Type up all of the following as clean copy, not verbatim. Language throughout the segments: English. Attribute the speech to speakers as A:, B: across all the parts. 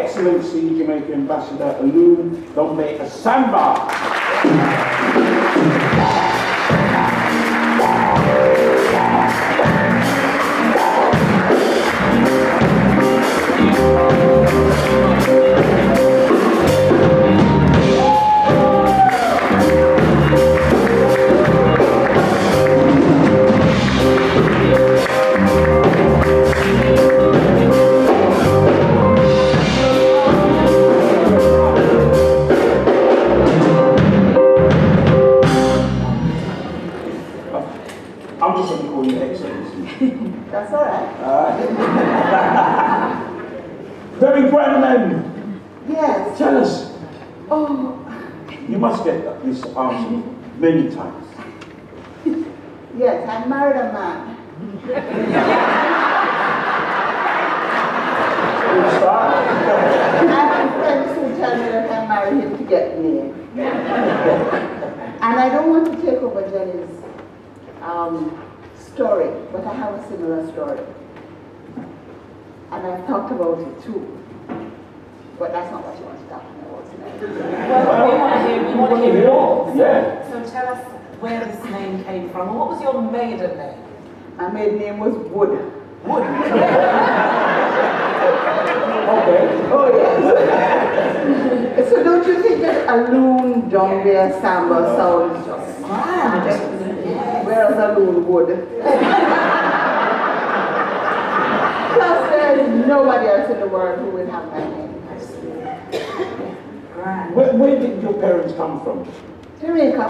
A: Excellency Jamaican Ambassador Aloun Ndombet-Assamba. I'm just going to call you Excellency.
B: That's all right.
A: Very grand man.
B: Yes.
A: Tell us.
B: Oh.
A: You must get this answer many times.
B: Yes, I married a man.
A: Good start.
B: I have friends who tell me that I married him to get me. And I don't want to take over Jenny's story, but I have a similar story. And I've talked about it too. But that's not what you want to talk about tonight.
C: Well, we want to hear more.
A: Yeah.
C: So tell us where this name came from. And what was your maiden name?
B: My maiden name was Wood.
C: Wood.
A: Okay.
B: Oh, yes. So don't you think that Aloun Ndombet-Assamba sounds just
C: Grand.
B: whereas Aloun Wood? Plus, there is nobody else in the world who will have my name.
C: Grand.
A: Where did your parents come from?
B: Jamaica.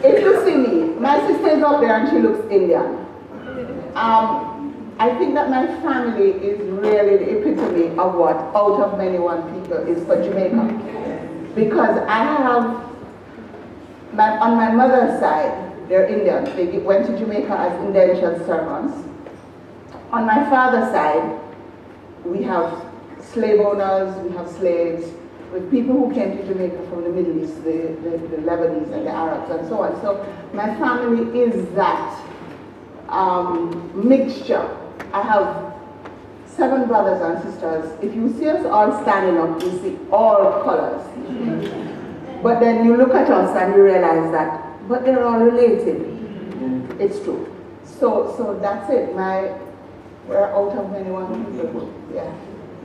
B: If you see me, my sister is up there and she looks Indian. I think that my family is really the epitome of what out of many one people is for Jamaica. Because I have, on my mother's side, they're Indian. They went to Jamaica as indentured servants. On my father's side, we have slave owners, we have slaves, with people who came to Jamaica from the Middle East, the Lebanese and the Arabs and so on. So my family is that mixture. I have 7 brothers and sisters. If you see us all standing up, you see all colors. But then you look at us and you realize that, but they're all related. It's true. So that's it. We're out of many one people. Yeah.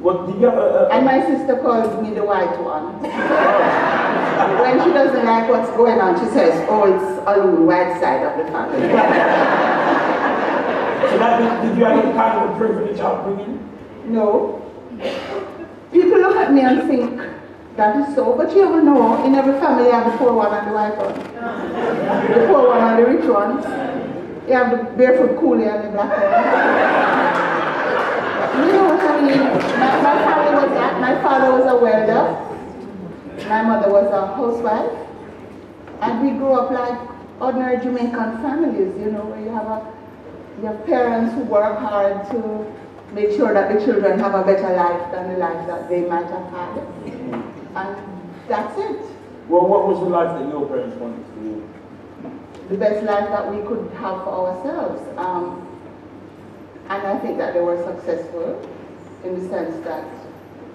A: What did you have
B: And my sister calls me the white one. When she doesn't like what's going on, she says, oh, it's Aloun, white side of the family.
A: So did you have any kind of a privilege upbringing?
B: No. People look at me and think, that is so, but you never know. In every family you have the poor one and the white one. The poor one and the rich ones. You have the barefoot coolie and the black one. You know what I mean? My family was that. My father was a welder. My mother was a housewife. And we grew up like ordinary Jamaican families, you know, where you have parents who work hard to make sure that the children have a better life than the life that they might have had. And that's it.
A: Well, what was the life that your parents wanted for you?
B: The best life that we could have for ourselves. And I think that they were successful in the sense that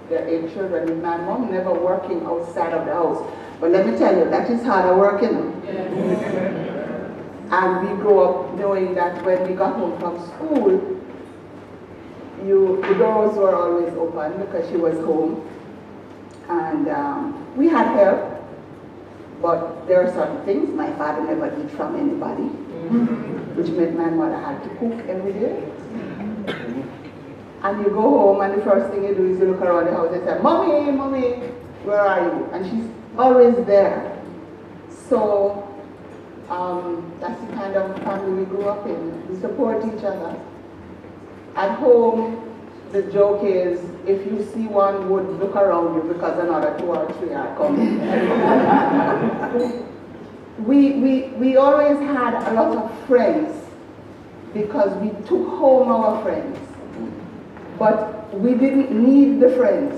B: their 8 children, with my mom never working outside of the house. But let me tell you, that is harder working. And we grew up knowing that when we got home from school, the doors were always open because she was home. And we had help, but there are certain things my father never did from anybody, which meant my mother had to cook every day. And you go home and the first thing you do is you look around the house and say, Mommy, Mommy, where are you? And she's always there. So that's the kind of family we grew up in. We support each other. At home, the joke is, if you see one wood, look around you because another 2 or 3 are coming. we always had a lot of friends because we took home our friends. But we didn't need the friends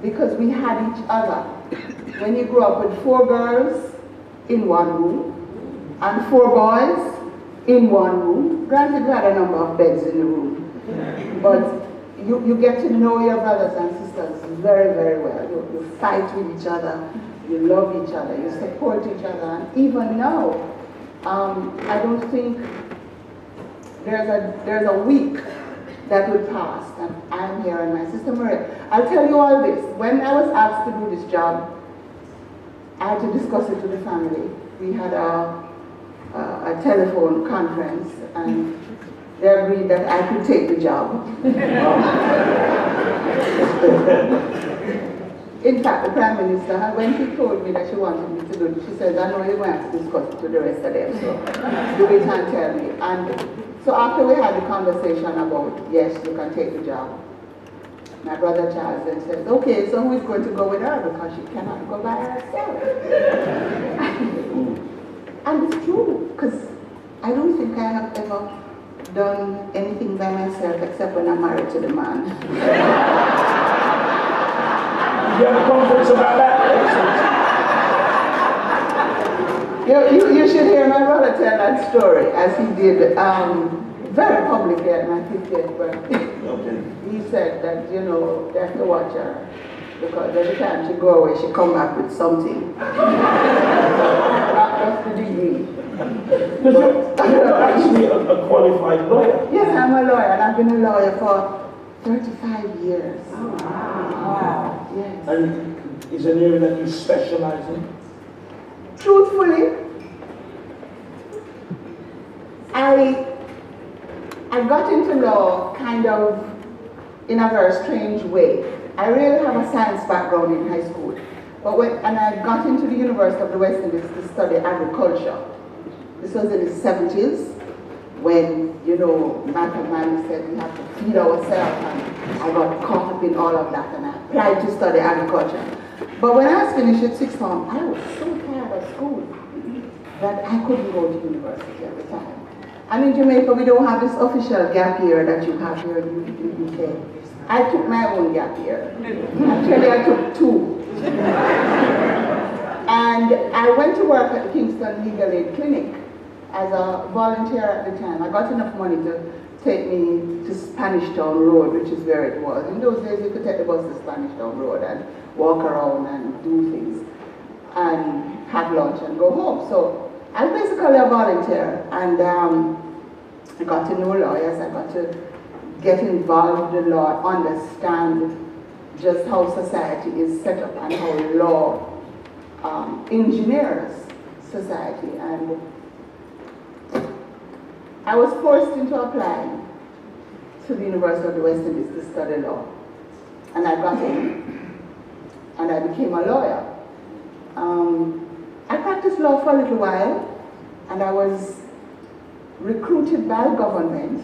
B: because we had each other. When you grew up with 4 girls in one room and 4 boys in one room, granted we had a number of beds in the room, but you get to know your brothers and sisters very, very well. You fight with each other, you love each other, you support each other, and even now, I don't think there's a week that will pass and I'm here and my sister Maria. I'll tell you all this. When I was asked to do this job, I had to discuss it with the family. We had a telephone conference and they agreed that I could take the job. In fact, the Prime Minister, when she told me that she wanted me to do it, she said, I know you're going to have to discuss it with the rest of them, so do it and tell me. And so after we had the conversation about, yes, you can take the job, my brother Charles then says, okay, so who is going to go with her because she cannot go by herself? And it's true, because I don't think I have ever done anything by myself except when I'm married to the man.
A: You have a conference about that?
B: You should hear my brother tell that story, as he did very publicly at my 50th birthday.
A: Okay.
B: He said that, you know, they have to watch her, because every time she go away, she come back with something. Not just the degree.
A: You're actually a qualified lawyer.
B: Yes, I'm a lawyer, and I've been a lawyer for 35 years.
C: Oh, wow.
B: Yes.
A: And is an area that you specialize in?
B: Truthfully, I got into law kind of in a very strange way. I really have a science background in high school, but I got into the University of the West Indies to study agriculture. This was in the 70s, when, you know, Malcolm Mann said we have to feed ourselves, and I got caught up in all of that, and I applied to study agriculture. But when I was finished at sixth form, I was so tired of school that I couldn't go to university at the time. And in Jamaica, we don't have this official gap year that you have here in the UK. I took my own gap year. Actually, I took two. And I went to work at the Kingston Legal Aid Clinic as a volunteer at the time. I got enough money to take me to Spanish Town Road, which is where it was. In those days, you could take the bus to Spanish Town Road and walk around and do things and have lunch and go home. So I was basically a volunteer, and I got to know lawyers. I got to get involved in the law, understand just how society is set up and how law engineers society. And I was forced into applying to the University of the West Indies to study law. And I got in, and I became a lawyer. I practiced law for a little while, and I was recruited by government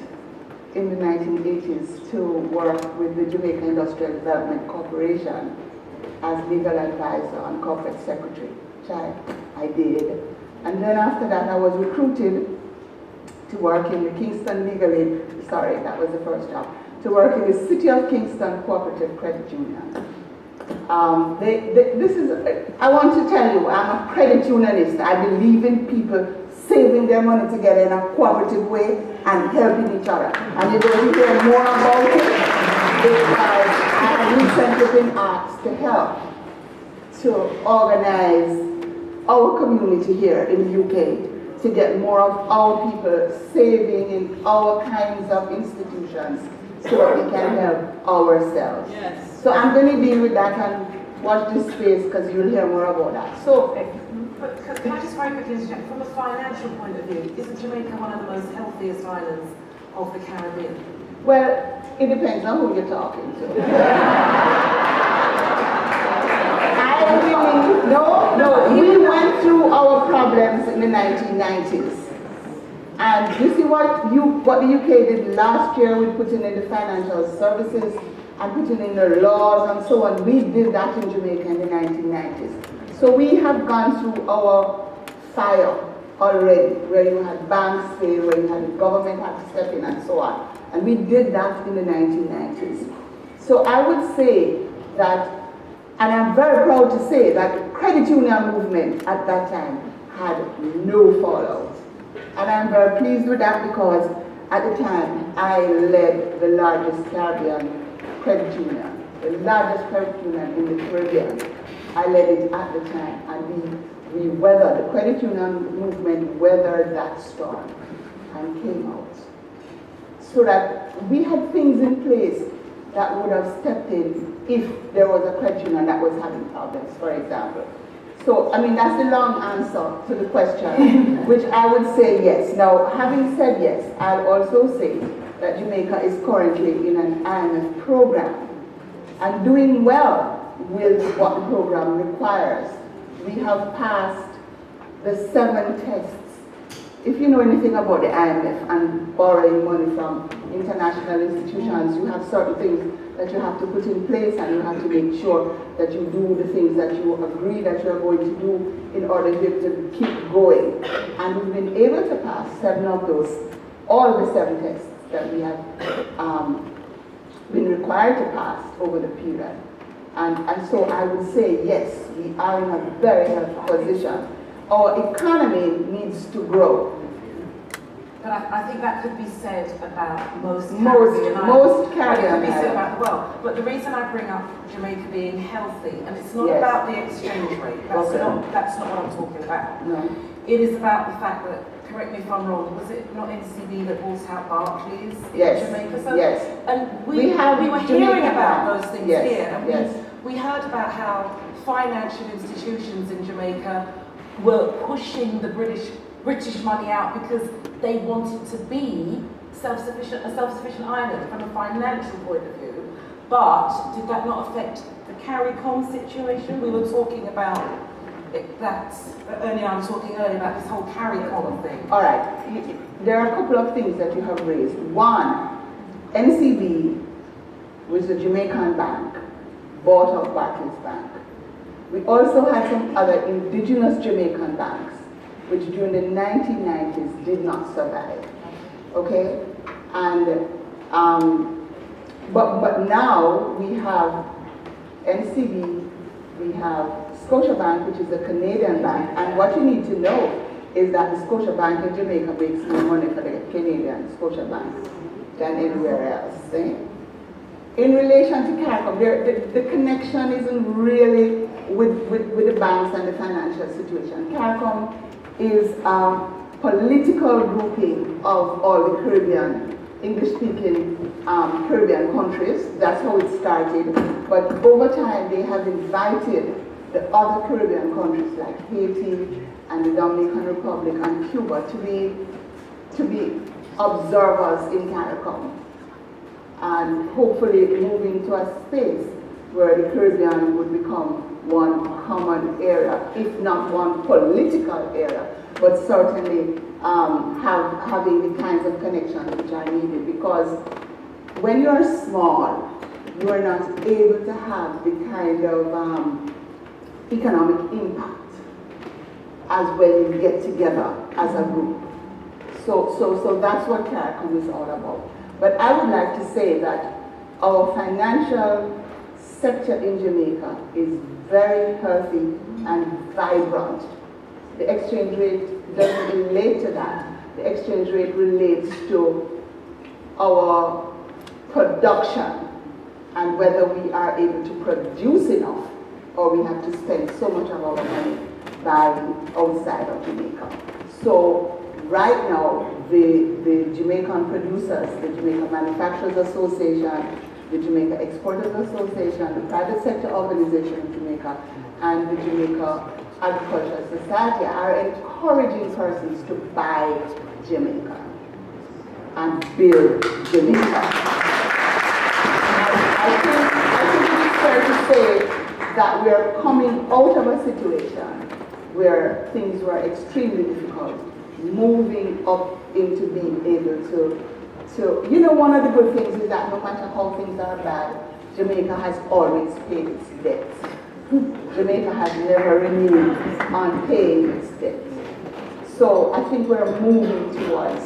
B: in the 1980s to work with the Jamaica Industrial Development Corporation as legal advisor and corporate secretary, which I did. And then after that, I was recruited to work in the Kingston Legal Aid, sorry, that was the first job, to work in the City of Kingston Cooperative Credit Union. I want to tell you, I'm a credit unionist. I believe in people saving their money together in a cooperative way and helping each other. And you're going to hear more about it because I have recently been asked to help to organize our community here in the UK to get more of our people saving in our kinds of institutions so that we can help ourselves.
C: Yes.
B: So I'm going to deal with that and watch this space because you'll hear more about that. So,
C: but can I just very quickly interject, from a financial point of view, isn't Jamaica one of the most healthiest islands of the Caribbean?
B: well, it depends on who you're talking to. We went through our problems in the 1990s. And you see what the UK did last year with putting in the financial services and putting in the laws and so on. We did that in Jamaica in the 1990s. So we have gone through our fire already, where you had banks fail, where you had the government had to step in and so on. And we did that in the 1990s. So I would say that, and I'm very proud to say that the credit union movement at that time had no fallout. And I'm very pleased with that because at the time I led the largest Caribbean credit union, the largest credit union in the Caribbean. I led it at the time, and we weathered, the credit union movement weathered that storm and came out. So that we had things in place that would have stepped in if there was a credit union that was having problems, for example. So, I mean, that's the long answer to the question, which I would say yes. Now, having said yes, I'll also say that Jamaica is currently in an IMF program and doing well with what the program requires. We have passed the 7 tests. If you know anything about the IMF and borrowing money from international institutions, you have certain things that you have to put in place, and you have to make sure that you do the things that you agree that you are going to do in order to keep going. And we've been able to pass 7 of those, all the 7 tests that we have been required to pass over the period. And so I would say, yes, we are in a very healthy position. Our economy needs to grow.
C: But I think that could be said about most Caribbean
B: Caribbean
C: it could be said about the world. But the reason I bring up Jamaica being healthy, and it's not about the exchange rate. That's not what I'm talking about.
B: No.
C: It is about the fact that, correct me if I'm wrong, was it not NCB that bought out Barclays in Jamaica? So,
B: yes.
C: And we were hearing about those things here. And we heard about how financial institutions in Jamaica were pushing the British money out because they wanted to be a self-sufficient island from a financial point of view. But did that not affect the CARICOM situation? We were talking about Ernie and I were talking earlier about this whole CARICOM thing.
B: All right, there are a couple of things that you have raised. One, NCB, which is a Jamaican bank, bought out Barclays Bank. We also had some other indigenous Jamaican banks, which during the 1990s did not survive. Okay, and but now we have NCB, we have Scotiabank, which is a Canadian bank, and what you need to know is that the Scotiabank in Jamaica makes more money for the Canadian Scotiabank than anywhere else. Eh? In relation to CARICOM, the connection isn't really with the banks and the financial situation. CARICOM is a political grouping of all the Caribbean, English-speaking Caribbean countries. That's how it started. But over time, they have invited the other Caribbean countries like Haiti and the Dominican Republic and Cuba to be observers in CARICOM, and hopefully moving to a space where the Caribbean would become one common area, if not one political area, but certainly having the kinds of connections which are needed. Because when you're small, you are not able to have the kind of economic impact as when you get together as a group. So that's what CARICOM is all about. But I would like to say that our financial sector in Jamaica is very healthy and vibrant. The exchange rate doesn't relate to that. The exchange rate relates to our production and whether we are able to produce enough or we have to spend so much of our money buying outside of Jamaica. So right now, the Jamaican producers, the Jamaica Manufacturers Association, the Jamaica Exporters Association, the private sector organization in Jamaica, and the Jamaica Agricultural Society are encouraging persons to buy Jamaica and build Jamaica. I think it's fair to say that we are coming out of a situation where things were extremely difficult, moving up into being able to one of the good things is that no matter how things are bad, Jamaica has always paid its debts. Jamaica has never reneged on paying its debts. So I think we're moving towards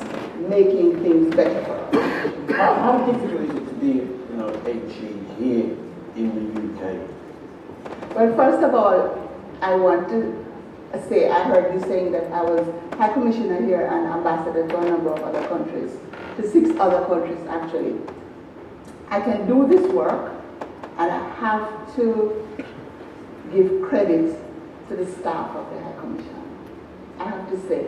B: making things better for us.
A: How difficult is it to be, HE here in the UK?
B: Well, first of all, I want to say, I heard you saying that I was High Commissioner here and Ambassador to a number of other countries, to 6 other countries actually. I can do this work, and I have to give credit to the staff of the High Commission. I have to say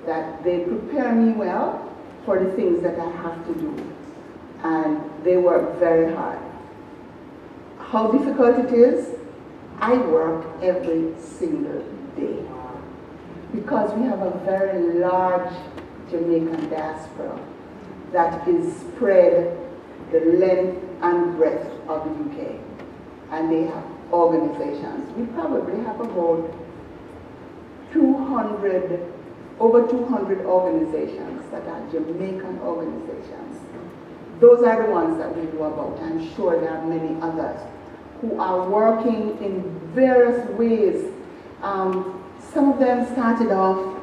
B: that they prepare me well for the things that I have to do, and they work very hard. How difficult it is, I work every single day because we have a very large Jamaican diaspora that is spread the length and breadth of the UK, and they have organizations. We probably have about over 200 organizations that are Jamaican organizations. Those are the ones that we know about. I'm sure there are many others who are working in various ways. Some of them started off,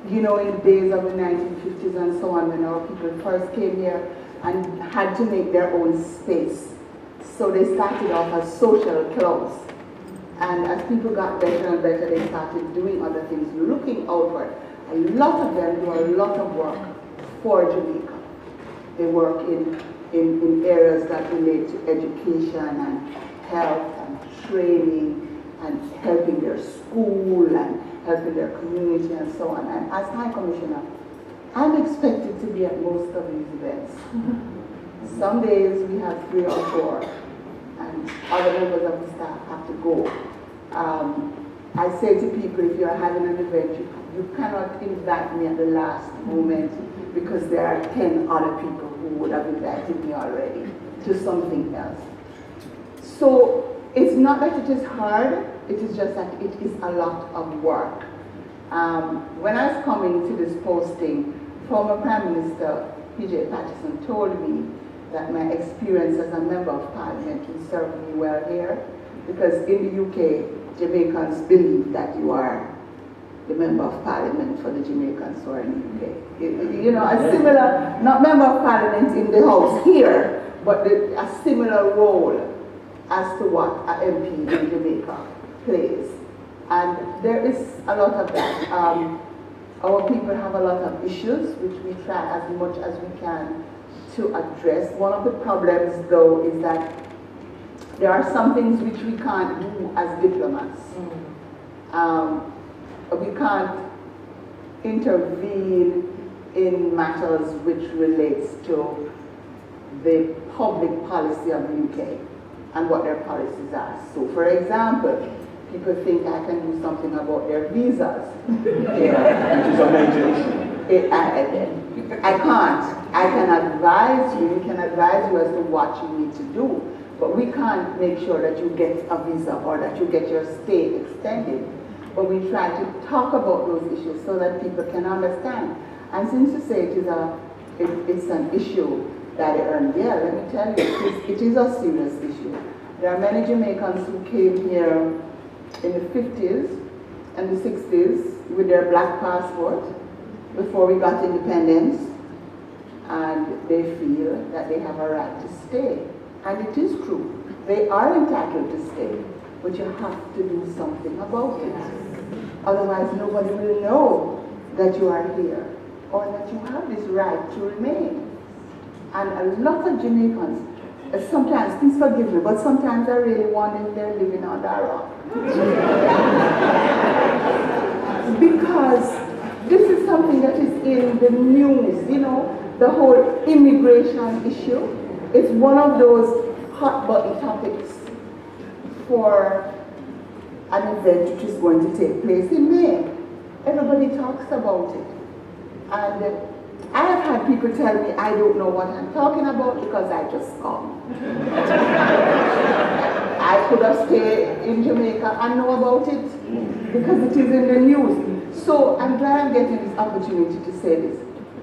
B: in the days of the 1950s and so on, when our people first came here and had to make their own space. So they started off as social clubs. And as people got better and better, they started doing other things, looking outward. A lot of them do a lot of work for Jamaica. They work in areas that relate to education and health and training and helping their school and helping their community and so on. And as High Commissioner, I'm expected to be at most of these events. Some days we have 3 or 4, and other members of the staff have to go. I say to people, if you're having an event, you cannot invite me at the last moment because there are 10 other people who would have invited me already to something else. So it's not that it is hard, it is just that it is a lot of work. When I was coming to this posting, former Prime Minister P.J. Patterson told me that my experience as a Member of Parliament will serve me well here, because in the UK, Jamaicans believe that you are the Member of Parliament for the Jamaicans who are in the UK. A similar, not Member of Parliament in the House here, but a similar role as to what an MP in Jamaica plays. And there is a lot of that. Our people have a lot of issues, which we try as much as we can to address. One of the problems, though, is that there are some things which we can't do as diplomats. We can't intervene in matters which relates to the public policy of the UK and what their policies are. So, for example, people think I can do something about their visas.
A: Which is a major issue.
B: I can't. I can advise you, we can advise you as to what you need to do, but we can't make sure that you get a visa or that you get your stay extended. But we try to talk about those issues so that people can understand. And since you say it's an issue that Ernie, let me tell you, it is a serious issue. There are many Jamaicans who came here in the 50s and the 60s with their black passport before we got independence, and they feel that they have a right to stay. And it is true. They are entitled to stay, but you have to do something about it. Otherwise, nobody will know that you are here or that you have this right to remain. And a lot of Jamaicans, sometimes, please forgive me, but sometimes I really wonder if they're living under a rock. Because this is something that is in the news, the whole immigration issue. It's one of those hot button topics for an event which is going to take place in May. Everybody talks about it. And I have had people tell me I don't know what I'm talking about because I just come. I could have stayed in Jamaica and know about it because it is in the news. So I'm glad I'm getting this opportunity to say this.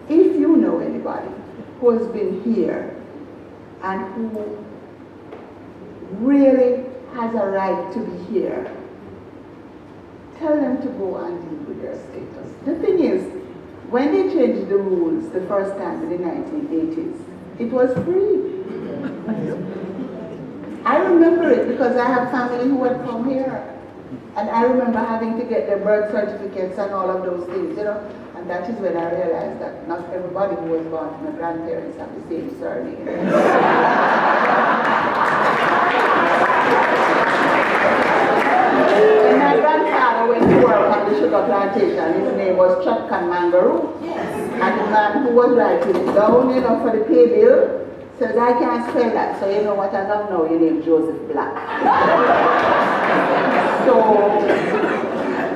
B: If you know anybody who has been here and who really has a right to be here, tell them to go and deal with their status. The thing is, when they changed the rules the first time in the 1980s, it was free. I remember it because I have family who had come here. And I remember having to get their birth certificates and all of those things, and And that is when I realized that not everybody who was born to my grandparents have the same surname. When my grandfather went to work on the sugar plantation, his name was Chutkan Mangaroo. And the man who was writing it down, for the pay bill, says, I can't spell that, so you know what, as of now, your name Joseph Black. So,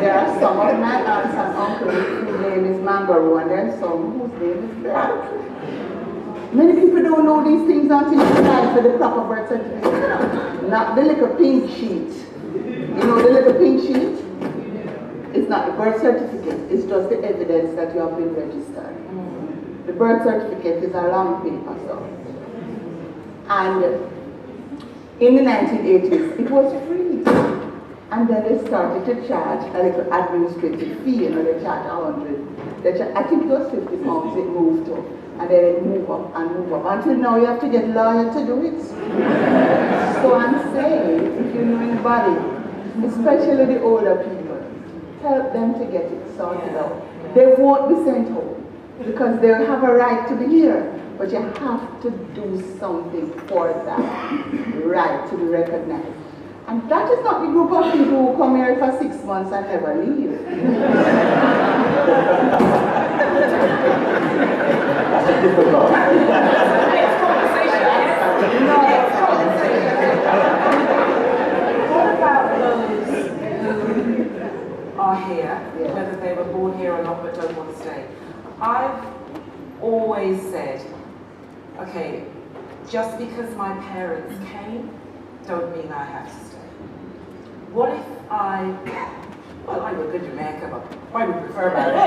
B: there are some of my aunts and uncles whose name is Mangaroo, and there are some whose name is Black. Many people don't know these things until you apply for the proper birth certificate. Not the little pink sheet. You know the little pink sheet? It's not the birth certificate, it's just the evidence that you have been registered. The birth certificate is a long paper, so. And in the 1980s, it was free. And then they started to charge a little administrative fee, they charge 100. I think it was 50 pounds it moved to. And then it move up and move up. Until now you have to get a lawyer to do it. So I'm saying, if you know anybody, especially the older people, help them to get it sorted out. They won't be sent home because they have a right to be here. But you have to do something for that right to be recognized. And that is not the group of people who come here for 6 months and never leave.
A: That's a difficult.
C: What about those who are here, whether they were born here or not but don't want to stay? I've always said, okay, just because my parents came, don't mean I have to stay. What if I would go to Jamaica, but I would prefer America.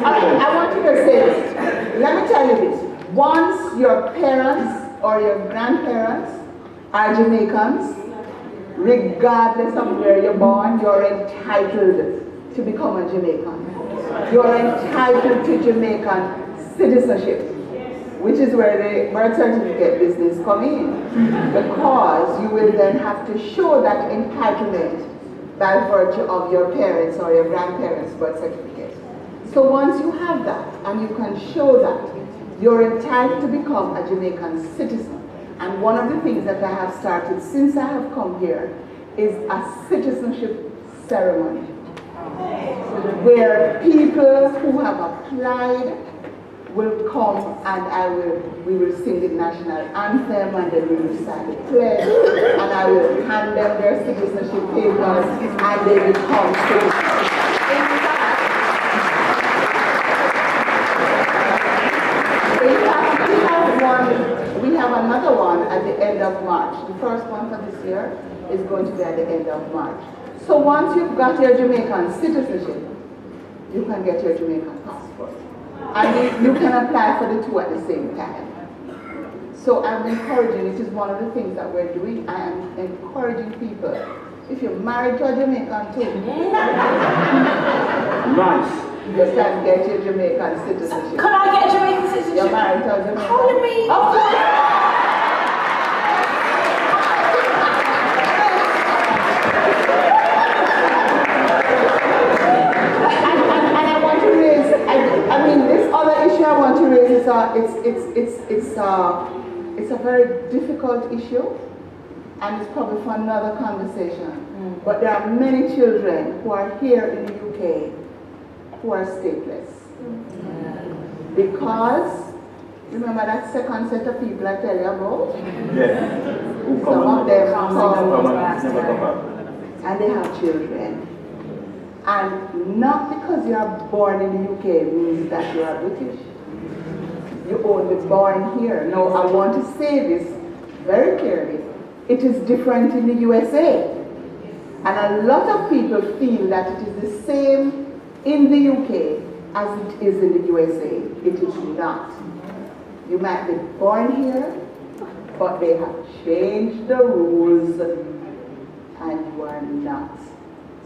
B: I want you to say this. Let me tell you this. Once your parents or your grandparents are Jamaicans, regardless of where you're born, you're entitled to become a Jamaican. You're entitled to Jamaican citizenship, which is where the birth certificate business come in. Because you will then have to show that entitlement by virtue of your parents or your grandparents' birth certificate. So once you have that, and you can show that, you're entitled to become a Jamaican citizen. And one of the things that I have started since I have come here is a citizenship ceremony, where people who have applied will come and we will sing the national anthem and then we will sign the pledge and I will hand them their citizenship papers and they will come citizens. We have another one at the end of March. The first one for this year is going to be at the end of March. So once you've got your Jamaican citizenship, you can get your Jamaican passport. And you can apply for the two at the same time. So I'm encouraging, it is one of the things that we're doing. I am encouraging people, if you're married to a Jamaican too,
A: Nice.
B: you can get your Jamaican citizenship.
C: Can I get a Jamaican citizenship?
B: You're married to a Jamaican.
C: How do you mean?
B: Of course. I mean, this other issue I want to raise is it's a very difficult issue, and it's probably for another conversation. But there are many children who are here in the UK who are stateless. Because, remember that second set of people I tell you about?
A: Yeah.
B: Some of them come
A: Come
B: and they have children. And not because you are born in the UK means that you are British. You're only born here. No, I want to say this very clearly. It is different in the USA. And a lot of people feel that it is the same in the UK as it is in the USA. It is not. You might be born here, but they have changed the rules and you are not.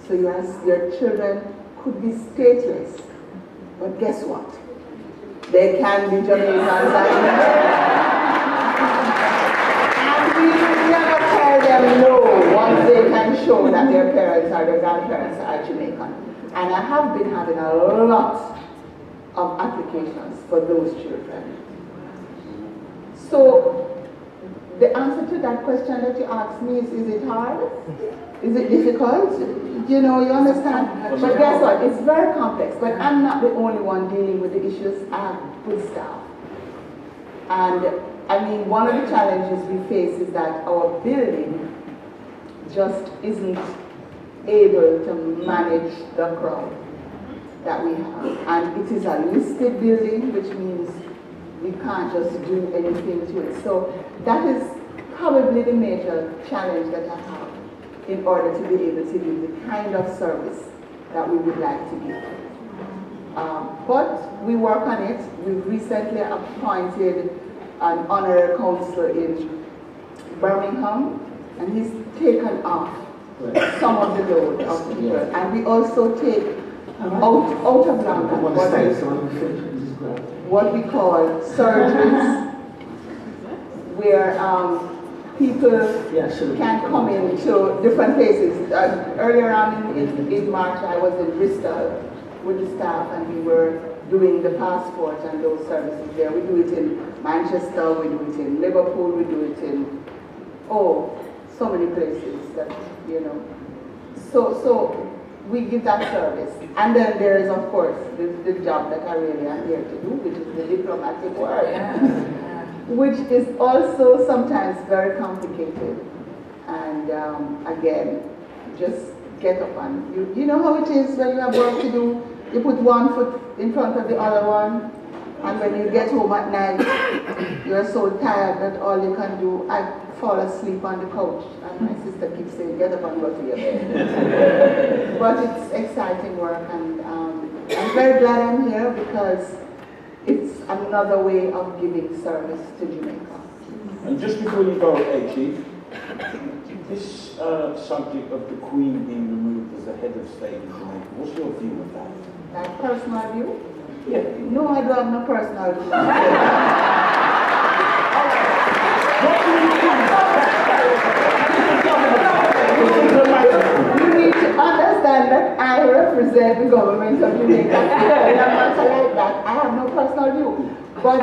B: So your children could be stateless, but guess what? They can be Jamaicans. And we never tell them no once they can show that their parents or their grandparents are Jamaican. And I have been having a lot of applications for those children. So the answer to that question that you asked me is it hard? Is it difficult? You know, you understand? But guess what? It's very complex. But I'm not the only one dealing with the issues. I have good staff. And I mean, one of the challenges we face is that our building just isn't able to manage the crowd that we have. And it is a listed building, which means we can't just do anything to it. So that is probably the major challenge that I have in order to be able to give the kind of service that we would like to give. But we work on it. We've recently appointed an honorary counsel in Birmingham, and he's taken off some of the load of people. And we also take out of London what we call surgeries, where people can come into different places. Earlier on in March, I was in Bristol with the staff, and we were doing the passport and those services there. We do it in Manchester, we do it in Liverpool, we do it in, so many places that, you know. So we give that service. And then there is, of course, the job that I really am here to do, which is the diplomatic work, which is also sometimes very complicated. And again, just get up and, you know how it is when you have work to do, you put one foot in front of the other one, and when you get home at night, you're so tired that all you can do, I fall asleep on the couch, and my sister keeps saying, get up and go to your bed. But it's exciting work, and I'm very glad I'm here because it's another way of giving service to Jamaica.
A: And just before you go, Chief, this subject of the Queen being removed as the head of state in Jamaica, what's your view of that?
B: My personal view? Yeah. No, I don't have no personal view. You need to understand that I represent the government of Jamaica. And I'm not like that. I have no personal view. But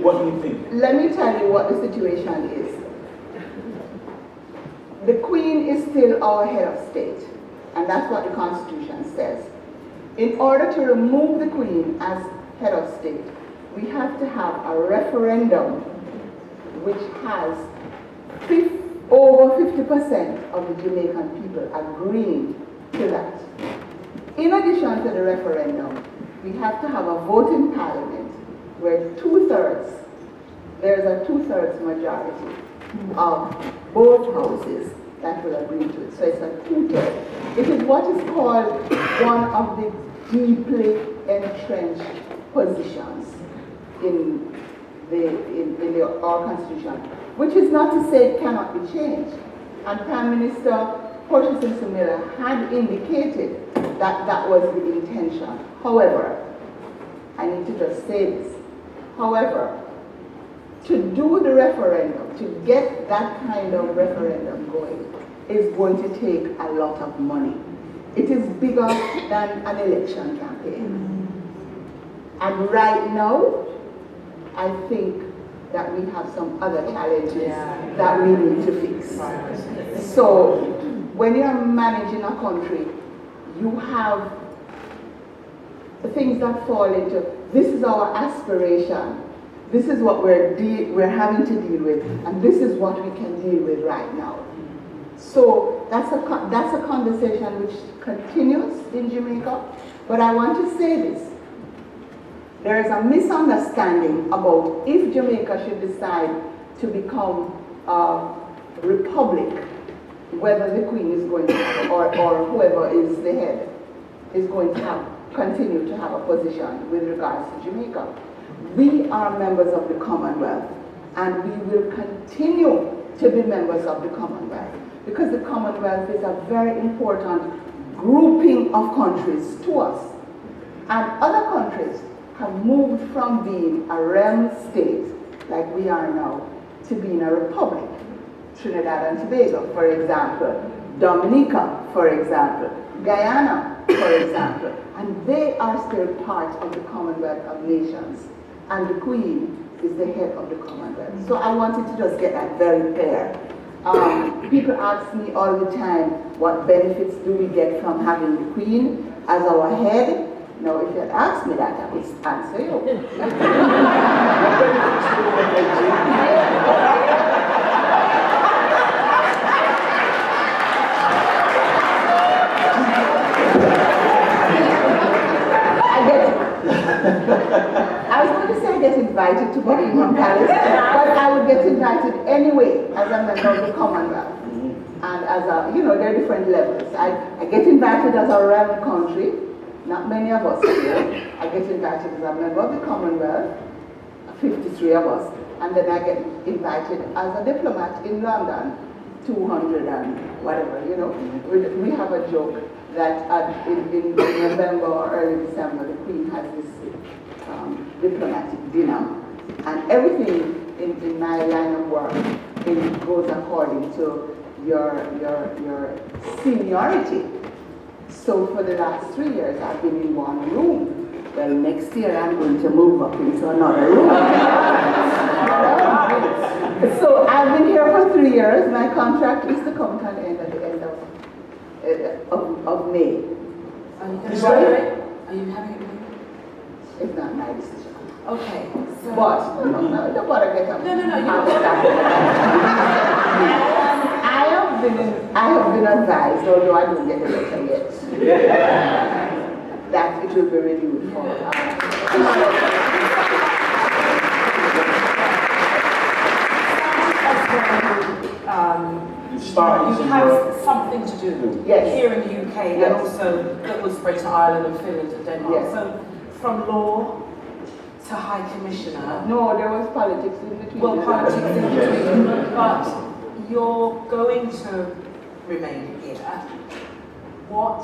A: what do you think?
B: Let me tell you what the situation is. The Queen is still our head of state, and that's what the Constitution says. In order to remove the Queen as head of state, we have to have a referendum which has over 50% of the Jamaican people agreeing to that. In addition to the referendum, we have to have a vote in Parliament where there's a two-thirds majority of both houses that will agree to it. So it's a two-thirds. It is what is called one of the deeply entrenched positions in our Constitution, which is not to say it cannot be changed. And Prime Minister Portia Miller had indicated that that was the intention. However, I need to just say this. However, to do the referendum, to get that kind of referendum going, is going to take a lot of money. It is bigger than an election campaign. And right now, I think that we have some other challenges that we need to fix. So when you're managing a country, you have things that fall into, this is our aspiration, this is what we're having to deal with, and this is what we can deal with right now. So that's a conversation which continues in Jamaica, but I want to say this. There is a misunderstanding about if Jamaica should decide to become a republic, whether the Queen is going to, or whoever is the head, is going to continue to have a position with regards to Jamaica. We are members of the Commonwealth, and we will continue to be members of the Commonwealth, because the Commonwealth is a very important grouping of countries to us. And other countries have moved from being a REM state, like we are now, to being a republic. Trinidad and Tobago, for example, Dominica, for example, Guyana, for example, and they are still part of the Commonwealth of Nations, and the Queen is the head of the Commonwealth. So I wanted to just get that very clear. People ask me all the time, what benefits do we get from having the Queen as our head? Now, if you had asked me that, I would answer you. I was going to say I get invited to Buckingham Palace, but I would get invited anyway as a member of the Commonwealth. And as a, you know, there are different levels. I get invited as a REM country, not many of us here. I get invited as a member of the Commonwealth, 53 of us, and then I get invited as a diplomat in London, 200 and whatever, you know. We have a joke that in November or early December, the Queen has this diplomatic dinner, and everything in my line of work goes according to your seniority. So for the last 3 years, I've been in one room. Well, next year I'm going to move up into another room. So I've been here for 3 years. My contract is to come to an end at the end of May.
C: Are you going to graduate? Are you having it?
B: It's not my decision.
C: Okay, so...
B: But, no, don't bother get up.
C: No, you
B: I have been advised, although I don't get a letter yet, that it will be renewed for
C: you have something to do here in the UK and also that will spread to Ireland and Finland and Denmark.
B: Yes.
C: So from law to High Commissioner.
B: No, there was politics in between.
C: Well, politics in between, but you're going to remain here. What,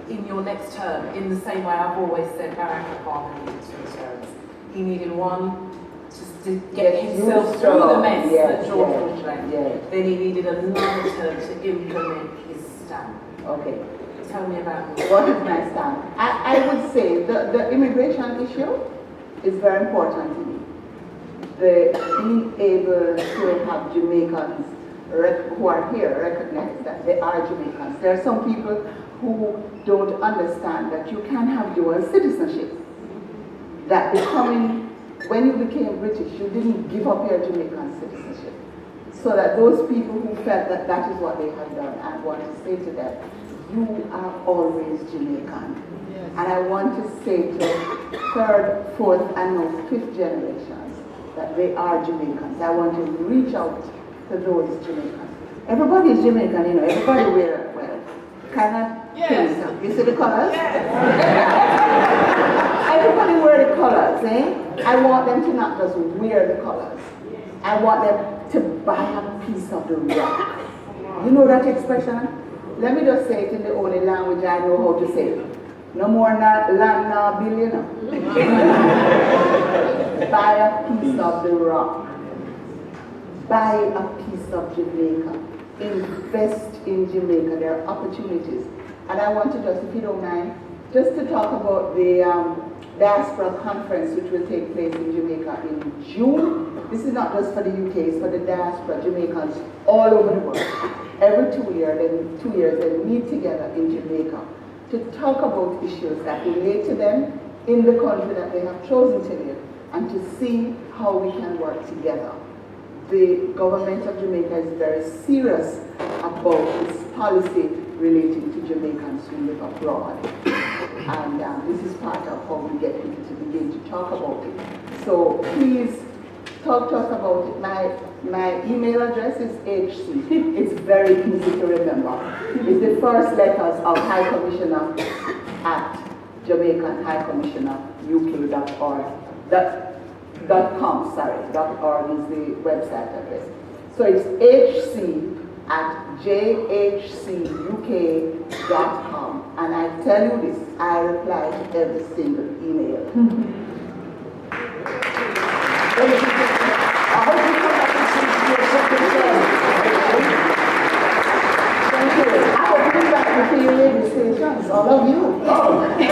C: in your next term, in the same way I've always said Barack Obama needed 2 terms. He needed one just to get himself through the mess that George Bush left. Then he needed another term to implement his stamp.
B: Okay.
C: Tell me about it.
B: What is my stand? I would say the immigration issue is very important to me. Being able to have Jamaicans who are here recognize that they are Jamaicans. There are some people who don't understand that you can have dual citizenship. That when you became British, you didn't give up your Jamaican citizenship. So that those people who felt that that is what they had done, I want to say to them, you are always Jamaican. Yes. And I want to say to 3rd, 4th, and now 5th generations that they are Jamaicans. I want to reach out to those Jamaicans. Everybody is Jamaican, you know, everybody wear, well, kind of things. You see the colors? Everybody wear the colors, eh? I want them to not just wear the colors. I want them to buy a piece of the rock. You know that expression? Let me just say it in the only language I know how to say it. No more land, no billion. Buy a piece of the rock. Buy a piece of Jamaica. Invest in Jamaica. There are opportunities. And I want to just, if you don't mind, just to talk about the diaspora conference which will take place in Jamaica in June. This is not just for the UK, it's for the diaspora, Jamaicans all over the world. Every 2 years they meet together in Jamaica to talk about issues that relate to them in the country that they have chosen to live and to see how we can work together. The government of Jamaica is very serious about its policy relating to Jamaicans who live abroad. And this is part of how we get people to begin to talk about it. So please talk to us about it. My email address is HC. It's very easy to remember. It's the first letters of High Commissioner at Jamaican High Commissioner UK.org. .org is the website address. So it's hc@jhcuk.com. And I tell you this, I reply to every single email.
D: I hope you come back and see your second term.
B: stations, all of you.
A: Oh,